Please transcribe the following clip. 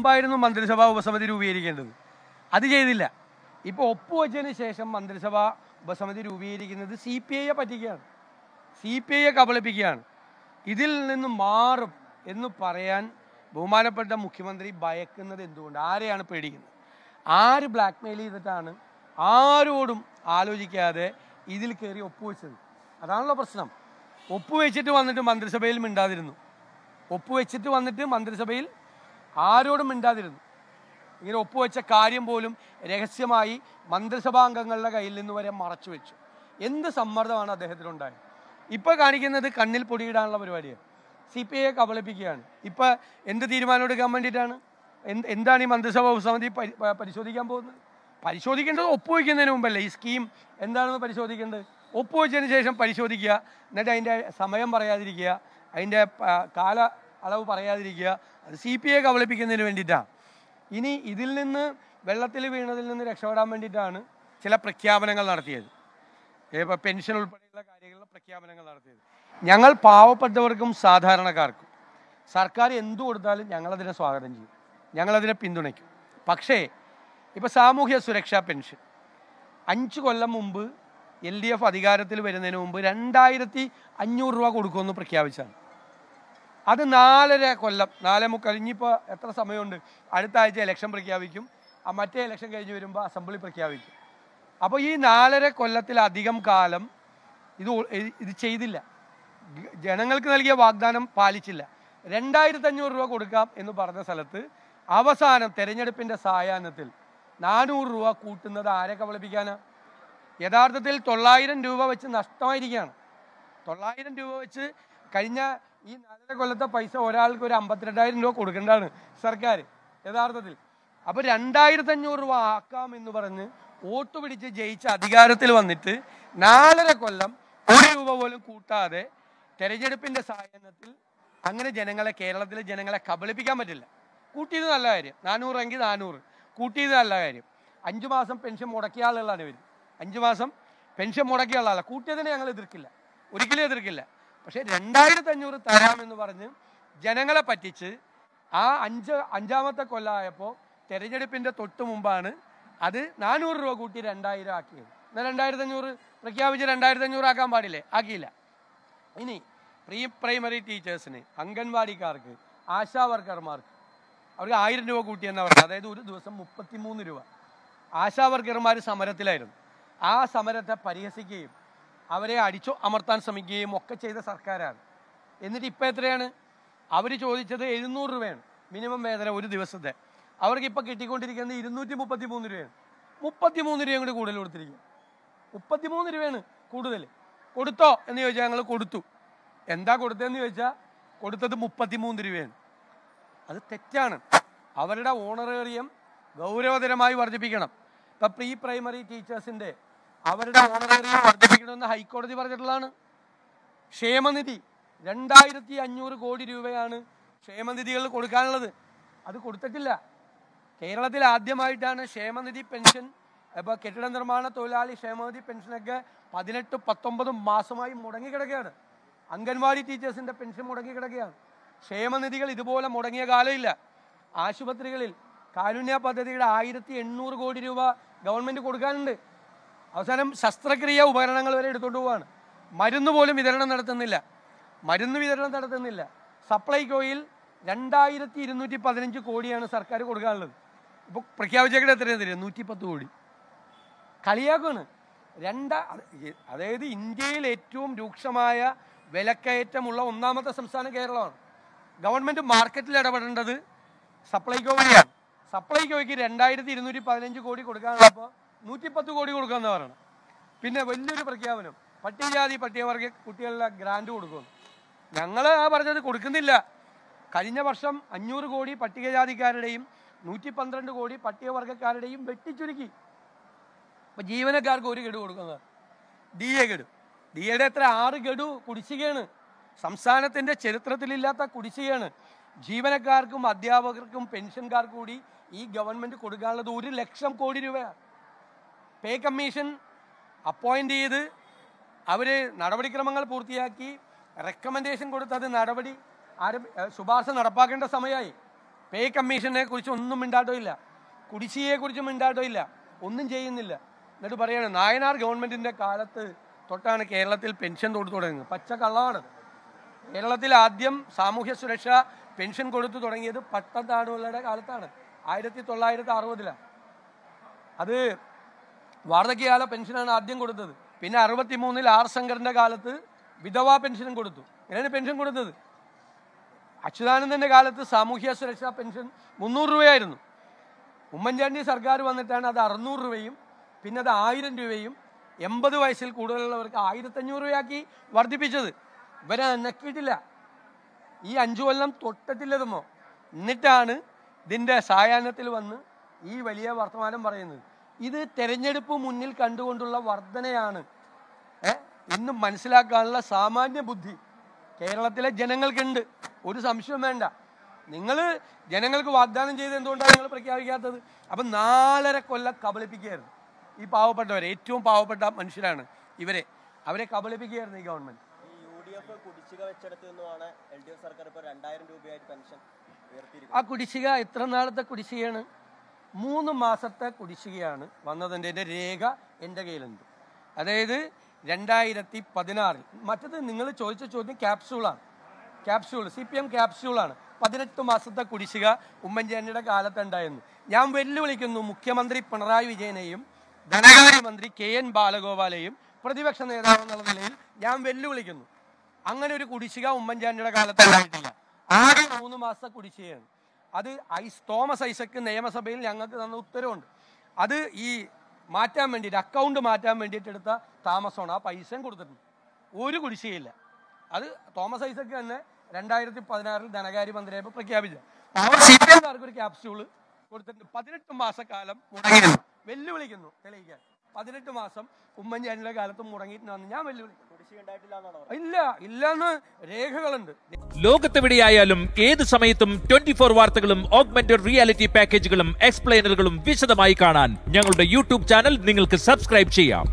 മുമ്പായിരുന്നു മന്ത്രിസഭാ ഉപസമിതി രൂപീകരിക്കേണ്ടത്. അത് ചെയ്തില്ല. ഇപ്പോൾ ഒപ്പുവെച്ചതിന് ശേഷം മന്ത്രിസഭാ ഉപസമിതി രൂപീകരിക്കുന്നത് CPIയെ പറ്റിക്കുകയാണ്, CPIയെ കബളിപ്പിക്കുകയാണ്. ഇതിൽ നിന്ന് മാറും എന്ന് പറയാൻ ബഹുമാനപ്പെട്ട മുഖ്യമന്ത്രി ഭയക്കുന്നത് എന്തുകൊണ്ട്? ആരെയാണ് പേടിക്കുന്നത്? ആര് ബ്ലാക്ക്മെയിൽ ചെയ്തിട്ടാണ് ആരോടും ആലോചിക്കാതെ ഇതിൽ കയറി ഒപ്പുവെച്ചത്? അതാണല്ലോ പ്രശ്നം. ഒപ്പുവെച്ചിട്ട് വന്നിട്ട് മന്ത്രിസഭയിൽ മിണ്ടാതിരുന്നു. ഒപ്പുവെച്ചിട്ട് വന്നിട്ട് മന്ത്രിസഭയിൽ ആരോടും മിണ്ടാതിരുന്നു. ഇങ്ങനെ ഒപ്പുവെച്ച കാര്യം പോലും രഹസ്യമായി മന്ത്രിസഭാംഗങ്ങളുടെ കയ്യിൽ നിന്ന് വരെ മറച്ചു വെച്ചു. എന്ത് സമ്മർദ്ദമാണ് അദ്ദേഹത്തിനുണ്ടായത്? ഇപ്പോൾ കാണിക്കുന്നത് കണ്ണിൽ പൊടിയിടാനുള്ള പരിപാടിയാണ്. CPIയെ കബളിപ്പിക്കുകയാണ്. ഇപ്പോൾ എന്ത് തീരുമാനം എടുക്കാൻ വേണ്ടിയിട്ടാണ്? എന്താണ് ഈ മന്ത്രിസഭാ ഉപസമിതി പരിശോധിക്കാൻ പോകുന്നത്? പരിശോധിക്കേണ്ടത് ഒപ്പുവെക്കുന്നതിന് മുമ്പല്ലേ. ഈ സ്കീം എന്താണെന്ന് പരിശോധിക്കേണ്ടത് ഒപ്പുവെച്ചതിന് ശേഷം പരിശോധിക്കുക. എന്നിട്ട് അതിൻ്റെ സമയം പറയാതിരിക്കുക, അതിൻ്റെ കാല അളവ് പറയാതിരിക്കുക. അത് CPIയെ കബളിപ്പിക്കുന്നതിന് വേണ്ടിയിട്ടാണ്. ഇനി ഇതിൽ നിന്ന് വെള്ളത്തിൽ വീണതിൽ നിന്ന് രക്ഷപ്പെടാൻ വേണ്ടിയിട്ടാണ് ചില പ്രഖ്യാപനങ്ങൾ നടത്തിയത്. ഇപ്പോൾ പെൻഷൻ ഉൾപ്പെടെയുള്ള കാര്യങ്ങളിലെ പ്രഖ്യാപനങ്ങൾ നടത്തിയത്. ഞങ്ങൾ പാവപ്പെട്ടവർക്കും സാധാരണക്കാർക്കും സർക്കാർ എന്തു കൊടുത്താലും ഞങ്ങളതിനെ സ്വാഗതം ചെയ്യും, ഞങ്ങളതിനെ പിന്തുണയ്ക്കും. പക്ഷേ ഇപ്പോൾ സാമൂഹ്യ സുരക്ഷാ പെൻഷൻ 5 കൊല്ലം മുമ്പ് LDF അധികാരത്തിൽ വരുന്നതിന് മുമ്പ് 2500 രൂപ കൊടുക്കുമെന്ന് പ്രഖ്യാപിച്ചാണ്. അത് 4.5 കൊല്ലം, 4.25, ഇനിയിപ്പോൾ എത്ര സമയമുണ്ട്? അടുത്ത ആഴ്ച ഇലക്ഷൻ പ്രഖ്യാപിക്കും. മറ്റേ ഇലക്ഷൻ കഴിഞ്ഞ് വരുമ്പോൾ അസംബ്ലി പ്രഖ്യാപിക്കും. അപ്പോൾ ഈ 4.5 കൊല്ലത്തിലധികം കാലം ഇത് ചെയ്തില്ല. ജനങ്ങൾക്ക് നൽകിയ വാഗ്ദാനം പാലിച്ചില്ല. 2500 രൂപ കൊടുക്കാം എന്ന് പറഞ്ഞ സ്ഥലത്ത് അവസാനം തെരഞ്ഞെടുപ്പിൻ്റെ സായാഹ്നത്തിൽ 400 രൂപ കൂട്ടുന്നത് ആരെ കബളിപ്പിക്കാനാണ്? യഥാർത്ഥത്തിൽ 900 രൂപ വെച്ച് നഷ്ടമായിരിക്കുകയാണ്. 900 രൂപ വെച്ച് കഴിഞ്ഞ ഈ 4.5 കൊല്ലത്തെ പൈസ ഒരാൾക്ക് ഒരു 52,000 രൂപ കൊടുക്കേണ്ടതാണ് സർക്കാർ യഥാർത്ഥത്തിൽ. അപ്പോൾ 2500 രൂപ ആക്കാം എന്ന് പറഞ്ഞ് വോട്ട് പിടിച്ച് ജയിച്ച് അധികാരത്തിൽ വന്നിട്ട് 4.5 കൊല്ലം 1 രൂപ പോലും കൂട്ടാതെ തെരഞ്ഞെടുപ്പിൻ്റെ സായാഹ്നത്തിൽ അങ്ങനെ കേരളത്തിലെ ജനങ്ങളെ കബളിപ്പിക്കാൻ പറ്റില്ല. കൂട്ടിയത് നല്ല കാര്യം, 400 എങ്കിൽ 400 കൂട്ടിയത് നല്ല കാര്യം. 5 മാസം പെൻഷൻ മുടക്കിയ ആളുകളാണ് ഇവർ. 5 മാസം പെൻഷൻ മുടക്കിയ ആളല്ല. കൂട്ടിയതിനെ ഞങ്ങൾ എതിർക്കില്ല, ഒരിക്കലും എതിർക്കില്ല. പക്ഷേ 2500 തരാമെന്ന് പറഞ്ഞ് ജനങ്ങളെ പറ്റിച്ച് അഞ്ചാമത്തെ കൊല്ലമായപ്പോൾ തെരഞ്ഞെടുപ്പിൻ്റെ തൊട്ട് മുമ്പാണ് അത് 400 രൂപ കൂട്ടി 2000 ആക്കിയത്. എന്നാൽ 2500 പ്രഖ്യാപിച്ച് 2500 ആക്കാൻ പാടില്ലേ? ആക്കിയില്ല. ഇനി പ്രീ പ്രൈമറി ടീച്ചേഴ്സിന്, അംഗൻവാടിക്കാർക്ക്, ആശാ വർക്കർമാർക്ക് അവർക്ക് 1000 രൂപ കൂട്ടിയെന്നാണ് പറഞ്ഞത്. അതായത് ഒരു ദിവസം 33 രൂപ. ആശാ വർക്കർമാർ സമരത്തിലായിരുന്നു. ആ സമരത്തെ പരിഹസിക്കുകയും അവരെ അമർത്താൻ ശ്രമിക്കുകയും ഒക്കെ ചെയ്ത സർക്കാരാണ്. എന്നിട്ട് ഇപ്പം എത്രയാണ്? അവർ ചോദിച്ചത് 700 രൂപയാണ് മിനിമം വേതന ഒരു ദിവസത്തെ. അവർക്ക് ഇപ്പം കിട്ടിക്കൊണ്ടിരിക്കുന്നത് 233 രൂപയാണ്. 33 രൂപയും കൂടി കൂടുതൽ കൊടുത്തിരിക്കുക. 33 രൂപയാണ് കൂടുതൽ. കൊടുത്തോ എന്ന് ചോദിച്ചാൽ ഞങ്ങൾ കൊടുത്തു. എന്താ കൊടുത്തതെന്ന് ചോദിച്ചാൽ കൊടുത്തത് 33 രൂപയാണ്. അത് തെറ്റാണ്. അവരുടെ ഓണറേറിയം ഗൗരവതരമായി വർദ്ധിപ്പിക്കണം. ഇപ്പം പ്രീ പ്രൈമറി ടീച്ചേഴ്സിൻ്റെ അവരുടെ ഓണറേറിയം വർദ്ധിപ്പിക്കണമെന്ന് ഹൈക്കോടതി പറഞ്ഞിട്ടുള്ളതാണ്. ക്ഷേമനിധി 2500 കോടി രൂപയാണ് ക്ഷേമനിധികൾ കൊടുക്കാനുള്ളത്. അത് കൊടുത്തിട്ടില്ല. കേരളത്തിൽ ആദ്യമായിട്ടാണ് ക്ഷേമനിധി പെൻഷൻ, ഇപ്പോൾ കെട്ടിട നിർമ്മാണ തൊഴിലാളി ക്ഷേമനിധി പെൻഷനൊക്കെ 18-19 മാസമായി മുടങ്ങിക്കിടക്കുകയാണ്. അംഗൻവാടി ടീച്ചേഴ്സിൻ്റെ പെൻഷൻ മുടങ്ങിക്കിടക്കുകയാണ്. ക്ഷേമനിധികൾ ഇതുപോലെ മുടങ്ങിയ കാലമില്ല. ആശുപത്രികളിൽ കാരുണ്യ പദ്ധതിയുടെ 1800 കോടി രൂപ ഗവൺമെൻറ് കൊടുക്കാനുണ്ട്. അവസാനം ശസ്ത്രക്രിയ ഉപകരണങ്ങൾ വരെ എടുത്തുകൊണ്ട് പോവാണ്. മരുന്ന് പോലും വിതരണം നടത്തുന്നില്ല. സപ്ലൈകോയിൽ 2215 കോടിയാണ് സർക്കാർ കൊടുക്കാനുള്ളത്. ഇപ്പോൾ പ്രഖ്യാപിച്ചേക്കടെ എത്രയാണ് തരിക? 110 കോടി. കളിയാക്കാണ്. അതായത് ഇന്ത്യയിൽ ഏറ്റവും രൂക്ഷമായ വിലക്കയറ്റമുള്ള 1ാമത്തെ സംസ്ഥാനം കേരളമാണ്. ഗവൺമെൻറ് മാർക്കറ്റിൽ ഇടപെടേണ്ടത് സപ്ലൈകോ വഴിയാണ്. സപ്ലൈകോയ്ക്ക് 2215 കോടി കൊടുക്കാനുള്ളപ്പോൾ 110 കോടി കൊടുക്കാമെന്ന് പറയണം. പിന്നെ വലിയൊരു പ്രഖ്യാപനം, പട്ടികജാതി പട്ടികവർഗ കുട്ടികളുടെ ഗ്രാൻഡ് കൊടുക്കുമെന്ന്. ഞങ്ങൾ പറഞ്ഞത് കൊടുക്കുന്നില്ല. കഴിഞ്ഞ വർഷം 500 കോടി പട്ടികജാതിക്കാരുടെയും 112 കോടി പട്ടികവർഗക്കാരുടെയും വെട്ടിച്ചുരുക്കി. അപ്പോൾ ജീവനക്കാർക്ക് 1 ഗഡു കൊടുക്കുന്നത് DA ഗഡു. DAയുടെ എത്ര? 6 ഗഡു കുടിശ്ശികയാണ്. സംസ്ഥാനത്തിൻ്റെ ചരിത്രത്തിലില്ലാത്ത കുടിശ്ശികയാണ്. ജീവനക്കാർക്കും അധ്യാപകർക്കും പെൻഷൻകാർക്കും കൂടി ഈ ഗവൺമെൻറ് കൊടുക്കാനുള്ളത് 1 ലക്ഷം കോടി രൂപയാണ്. പേ കമ്മീഷൻ അപ്പോയിൻ്റ് ചെയ്ത് അവർ നടപടിക്രമങ്ങൾ പൂർത്തിയാക്കി റെക്കമെൻഡേഷൻ കൊടുത്തത് ശുപാർശ നടപ്പാക്കേണ്ട സമയമായി. പേ കമ്മീഷനെ കുറിച്ച് ഒന്നും മിണ്ടാട്ടോ ഇല്ല, കുടിശ്ശികയെ കുറിച്ച് മിണ്ടാട്ടോ ഇല്ല, ഒന്നും ചെയ്യുന്നില്ല. എന്നിട്ട് പറയാണ് നായനാർ ഗവൺമെന്റിന്റെ കാലത്ത് തൊട്ടാണ് കേരളത്തിൽ പെൻഷൻ കൊടുത്തു തുടങ്ങുന്നത്. പച്ചക്കള്ളമാണ്. കേരളത്തിൽ ആദ്യം സാമൂഹ്യ സുരക്ഷ പെൻഷൻ കൊടുത്തു തുടങ്ങിയത് പട്ടത്താടുകളുടെ കാലത്താണ്, 1960-ലാണ്. അത് വാർദ്ധക്യകാല പെൻഷനാണ് ആദ്യം കൊടുത്തത്. പിന്നെ 63-ൽ ആർ ശങ്കറിന്റെ കാലത്ത് വിധവാ പെൻഷനും കൊടുത്തു. ഇങ്ങനെയാണ് പെൻഷൻ കൊടുത്തത്. അച്യുതാനന്ദന്റെ കാലത്ത് സാമൂഹ്യ സുരക്ഷാ പെൻഷൻ 300 രൂപയായിരുന്നു. ഉമ്മൻചാണ്ടി സർക്കാർ വന്നിട്ടാണ് അത് 600 രൂപയും പിന്നെ അത് 1000 രൂപയും 80 വയസ്സിൽ കൂടുതലുള്ളവർക്ക് 1500 രൂപയാക്കി വർദ്ധിപ്പിച്ചത്. ഇവരെ അനക്കിയിട്ടില്ല. ഈ 5 കൊല്ലം തൊട്ടിട്ടില്ലതുമോ. എന്നിട്ടാണ് ഇതിൻ്റെ സായാഹ്നത്തിൽ വന്ന് ഈ വലിയ വർത്തമാനം പറയുന്നത്. ഇത് തെരഞ്ഞെടുപ്പ് മുന്നിൽ കണ്ടുകൊണ്ടുള്ള വർധനയാണ്. ഇന്നും മനസ്സിലാക്കാനുള്ള സാമാന്യ ബുദ്ധി കേരളത്തിലെ ജനങ്ങൾക്കുണ്ട്, ഒരു സംശയം വേണ്ട. നിങ്ങൾ ജനങ്ങൾക്ക് വാഗ്ദാനം ചെയ്ത് എന്തുകൊണ്ടാണ് നിങ്ങൾ പ്രഖ്യാപിക്കാത്തത്? അപ്പം 4.5 കൊല്ലം കബളിപ്പിക്കുകയായിരുന്നു ഈ പാവപ്പെട്ടവരെ. ഏറ്റവും പാവപ്പെട്ട മനുഷ്യരാണ് അവരെ കബളിപ്പിക്കുകയായിരുന്നു ഈ ഗവൺമെന്റ്. ആ കുടിശ്ശിക എത്ര നാളത്തെ കുടിശ്ശികയാണ്? 3 മാസത്തെ കുടിശ്ശികയാണ് വന്നതിൻ്റെ രേഖ എൻ്റെ കയ്യിലുണ്ട്. അതായത് 2016. മറ്റത് നിങ്ങൾ ചോദിച്ച ചോദ്യം ക്യാപ്സ്യൂളാണ്. CPM ക്യാപ്സ്യൂളാണ്. 18 മാസത്തെ കുടിശ്ശിക ഉമ്മൻചാണ്ടിയുടെ കാലത്തുണ്ടായിരുന്നു. ഞാൻ വെല്ലുവിളിക്കുന്നു മുഖ്യമന്ത്രി പിണറായി വിജയനെയും ധനകാര്യമന്ത്രി KN ബാലഗോപാലെയും പ്രതിപക്ഷ നേതാവ് എന്നുള്ള നിലയിൽ ഞാൻ വെല്ലുവിളിക്കുന്നു. അങ്ങനെ ഒരു കുടിശ്ശിക ഉമ്മൻചാണ്ടിയുടെ കാലത്ത് ഉണ്ടായിട്ടില്ല. ആകെ 3 മാസത്തെ കുടിശ്ശികയാണ്. അത് തോമസ് ഐസക്ക് നിയമസഭയിൽ ഞങ്ങൾക്ക് തന്ന ഉത്തരവുണ്ട്. അത് ഈ മാറ്റാൻ വേണ്ടിയിട്ട്, അക്കൗണ്ട് മാറ്റാൻ വേണ്ടിയിട്ട് എടുത്ത താമസമാണ്. ആ പൈസയും കൊടുത്തിട്ടുണ്ട്. ഒരു കുടിശ്ശികയില്ല. അത് തോമസ് ഐസക്ക് തന്നെ 2016-ൽ ധനകാര്യമന്ത്രിയായപ്പോൾ പ്രഖ്യാപിച്ച അവർ CPMകാർക്ക് ഒരു ക്യാപ്സ്യൂള് കൊടുത്തിട്ടുണ്ട്. 18 മാസക്കാലം മുടങ്ങിയിരുന്നു. വെല്ലുവിളിക്കുന്നു തെളിയിക്കാൻ. 18 മാസം ഉമ്മൻചാണ്ടിയുടെ കാലത്ത് മുടങ്ങിയിട്ടുണ്ടെന്ന് ഞാൻ വെല്ലുവിളിക്കുന്നു. ഇല്ലെന്ന് രേഖകളുണ്ട്. ലോകത്തെവിടെയായാലും ഏത് സമയത്തും 24 വാർത്തകളും ഓഗ്മെന്റഡ് റിയാലിറ്റി പാക്കേജുകളും എക്സ്പ്ലെയിനറുകളും വിശദമായി കാണാൻ ഞങ്ങളുടെ യൂട്യൂബ് ചാനൽ നിങ്ങൾക്ക് സബ്സ്ക്രൈബ് ചെയ്യാം.